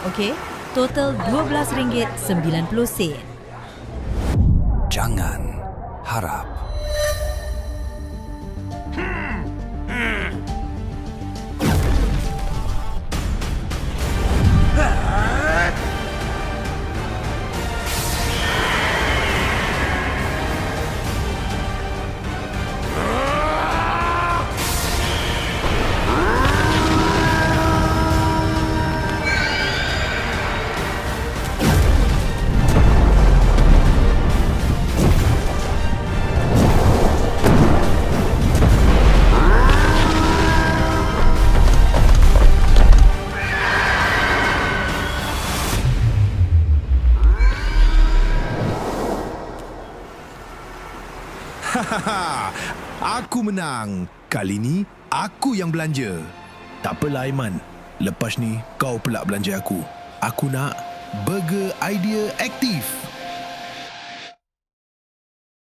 Okey, total RM12.90. Jangan harap. Hahaha, aku menang. Kali ni aku yang belanja. Tak apalah Aiman, lepas ni kau pula belanja aku. Aku nak burger idea aktif.